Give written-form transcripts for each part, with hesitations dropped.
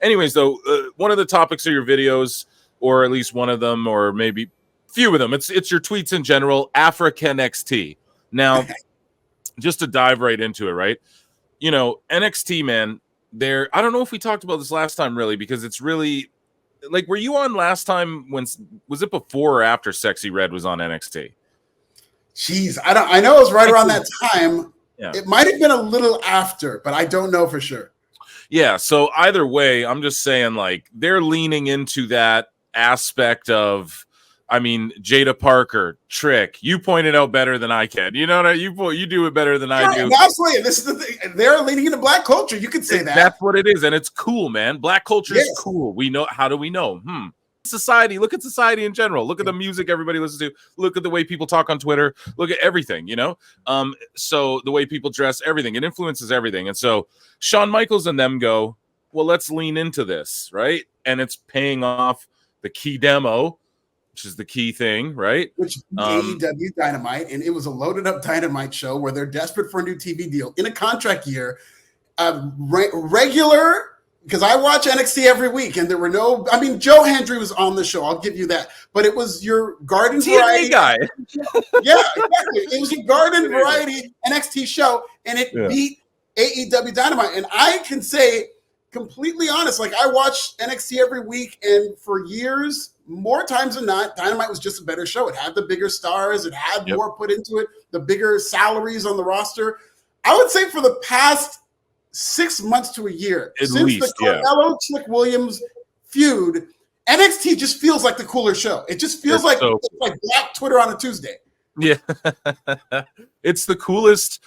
Anyways, though, one of the topics of your videos, or at least one of them, or maybe few of them, it's your tweets in general, Africa NXT. Now, just to dive right into it, right? You know, NXT, man, I don't know if we talked about this last time, really, because it's really, like, were you on last time was it before or after Sexy Red was on NXT? Jeez, I know it was right around that time. Yeah. It might have been a little after, but I don't know for sure. Yeah, so either way, I'm just saying, like, they're leaning into that aspect of, I mean, Jada Parker, Trick, you pointed out better than I can. You know what you do it better than I do. Absolutely. This is the thing. They're leaning into black culture. You could say that. That's what it is, and it's cool, man. Black culture is cool. We know. How do we know? Society. Look at society in general. Look at the music everybody listens to. Look at the way people talk on Twitter. Look at everything, you know? So the way people dress, everything. It influences everything. And so Shawn Michaels and them go, well, let's lean into this, right? And it's paying off the key demo, which is the key thing, right? Which AEW Dynamite, and it was a loaded up Dynamite show where they're desperate for a new TV deal in a contract year. Regular, because I watch NXT every week, and there were no, I mean, Joe Hendry was on the show, I'll give you that, but it was your garden variety guy. Yeah, exactly. It was a garden variety NXT show, and it beat AEW Dynamite. And I can say, completely honest, like, I watch NXT every week, and for years, more times than not, Dynamite was just a better show. It had the bigger stars, it had more put into it, the bigger salaries on the roster. I would say for the past 6 months to a year, since the Carmelo Trick Williams feud, NXT just feels like the cooler show. It just feels like Black Twitter on a Tuesday. Yeah. It's the coolest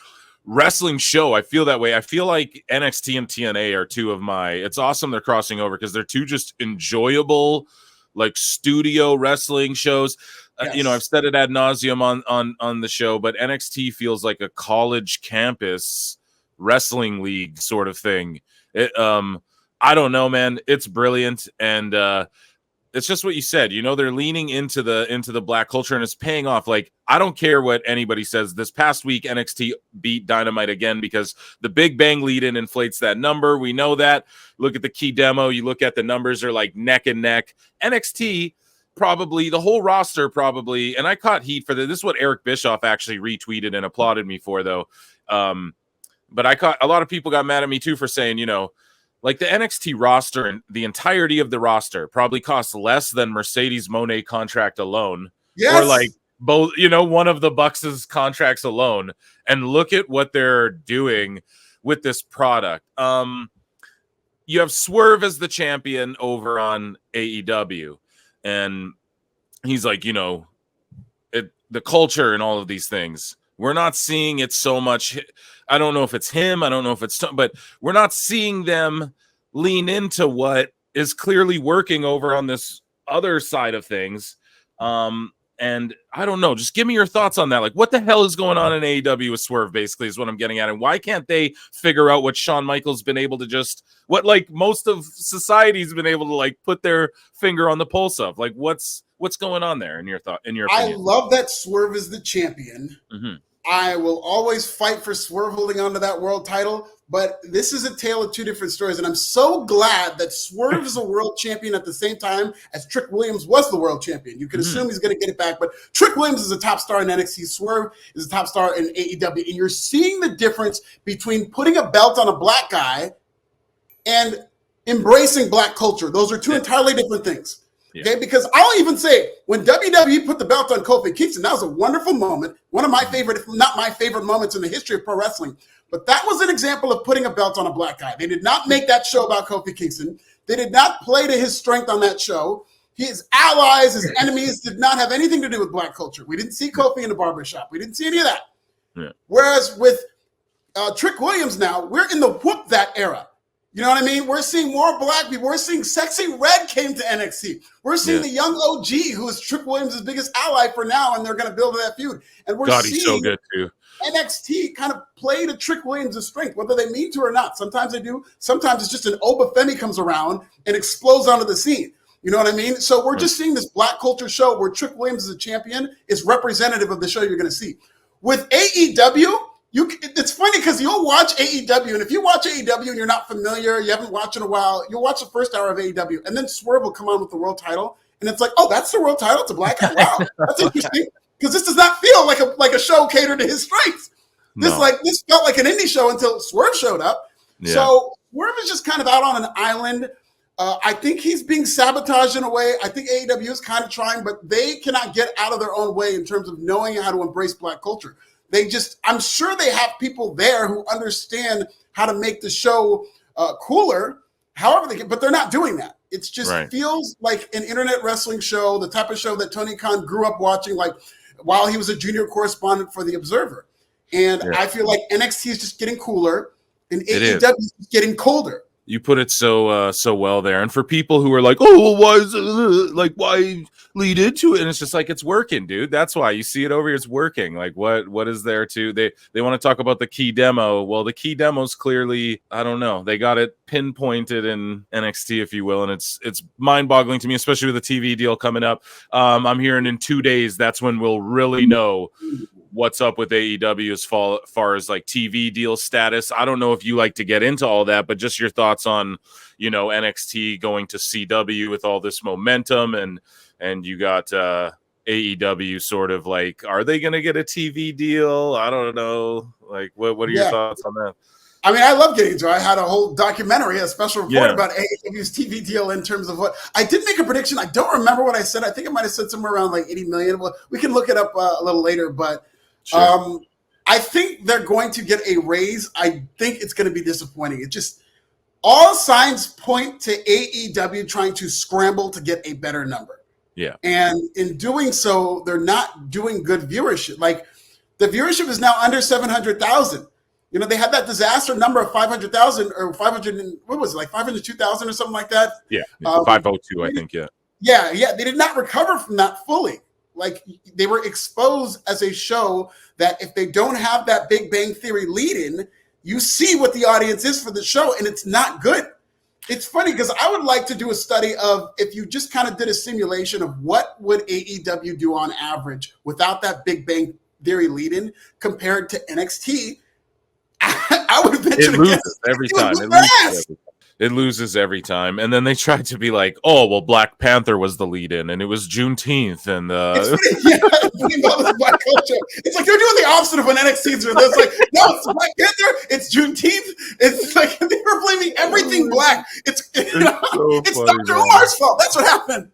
wrestling show. I feel that way. I feel like NXT and TNA are two of my, it's awesome they're crossing over because they're two just enjoyable, like, studio wrestling shows. You know, I've said it ad nauseum on the show, but NXT feels like a college campus wrestling league sort of thing. I don't know, man. It's brilliant, and it's just what you said. You know, they're leaning into the black culture, and it's paying off. Like, I don't care what anybody says. This past week, NXT beat Dynamite again because the Big Bang lead-in inflates that number. We know that. Look at the key demo. You look at the numbers are like neck and neck. NXT, probably the whole roster, probably, and I caught heat for this. This is what Eric Bischoff actually retweeted and applauded me for, though. But I caught a lot of people got mad at me too for saying, you know, like, the NXT roster and the entirety of the roster probably costs less than Mercedes Moné contract alone. Yes. Or like both, you know, one of the Bucks' contracts alone. And look at what they're doing with this product. You have Swerve as the champion over on AEW. And he's like, you know, the culture and all of these things. We're not seeing it so much. I don't know if it's him. I don't know if it's, but we're not seeing them lean into what is clearly working over on this other side of things. And I don't know. Just give me your thoughts on that. Like, what the hell is going on in AEW with Swerve, basically, is what I'm getting at. And why can't they figure out what Shawn Michaels been able to what, like, most of society's been able to, like, put their finger on the pulse of? Like, what's going on there in your opinion? I love that Swerve is the champion. Mm-hmm. I will always fight for Swerve holding on to that world title, but this is a tale of two different stories, and I'm so glad that Swerve is a world champion at the same time as Trick Williams was the world champion. You could assume he's going to get it back, but Trick Williams is a top star in NXT. Swerve is a top star in AEW, and you're seeing the difference between putting a belt on a black guy and embracing black culture. Those are two entirely different things. Okay, because I'll even say when WWE put the belt on Kofi Kingston, that was a wonderful moment. One of my favorite, if not my favorite moments in the history of pro wrestling. But that was an example of putting a belt on a black guy. They did not make that show about Kofi Kingston. They did not play to his strength on that show. His allies, his enemies did not have anything to do with black culture. We didn't see Kofi in the barbershop. We didn't see any of that. Yeah. Whereas with Trick Williams now, we're in the whoop that era. You know what I mean? We're seeing more black people. We're seeing Sexy Red came to NXT. We're seeing the young OG, who is Trick Williams' biggest ally for now, and they're going to build that feud. And we're seeing he's so good too. NXT kind of play to Trick Williams' strength, whether they mean to or not. Sometimes they do. Sometimes it's just an Oba Femi comes around and explodes onto the scene. You know what I mean? So we're just seeing this black culture show where Trick Williams is a champion is representative of the show you're going to see. With AEW, It's funny because you'll watch AEW, and if you watch AEW and you're not familiar, you haven't watched in a while, you'll watch the first hour of AEW, and then Swerve will come on with the world title, and it's like, oh, that's the world title? It's a black guy? Wow, that's interesting. Because this does not feel like a show catered to his strengths. This felt like an indie show until Swerve showed up. Yeah. So Swerve is just kind of out on an island. I think he's being sabotaged in a way. I think AEW is kind of trying, but they cannot get out of their own way in terms of knowing how to embrace black culture. I'm sure they have people there who understand how to make the show cooler, however they can, but they're not doing that. It's just feels like an internet wrestling show, the type of show that Tony Khan grew up watching, like while he was a junior correspondent for The Observer. And I feel like NXT is just getting cooler and AEW is getting colder. You put it so well there. And for people who are like, oh, well, why lead into it? And it's just like, it's working, dude. That's why you see it over here. It's working. Like, what is there to? They want to talk about the key demo. Well, the key demo's clearly, I don't know. They got it pinpointed in NXT, if you will, and it's mind-boggling to me, especially with the TV deal coming up. I'm hearing in 2 days that's when we'll really know what's up with AEW as far as like TV deal status. I don't know if you like to get into all that, but just your thoughts on, NXT going to CW with all this momentum, and you got AEW sort of like, are they going to get a TV deal? I don't know. Like, what are your thoughts on that? I mean, I love getting into it. I had a whole documentary, a special report about AEW's TV deal in terms of what I did make a prediction. I don't remember what I said. I think I might have said somewhere around like 80 million. Well, we can look it up a little later, but sure. I think they're going to get a raise. I think it's going to be disappointing. It just all signs point to AEW trying to scramble to get a better number. Yeah. And in doing so, they're not doing good viewership. Like the viewership is now under 700,000. They had that disaster number of 500,000 or 500. What was it, like 502,000 or something like that? Yeah, 502, I think. Yeah. Yeah. They did not recover from that fully. Like they were exposed as a show that if they don't have that Big Bang Theory lead-in, you see what the audience is for the show, and it's not good. It's funny because I would like to do a study of if you just kind of did a simulation of what would AEW do on average without that Big Bang Theory lead-in compared to NXT. I would mention it loses every time. It loses every time. And then they tried to be like, oh, well, Black Panther was the lead-in, and it was Juneteenth. And it's like they're doing the opposite of when NXT's doing. It's like, no, it's Black Panther. It's Juneteenth. It's like they were blaming everything black. It's Dr. Umar's fault. That's what happened.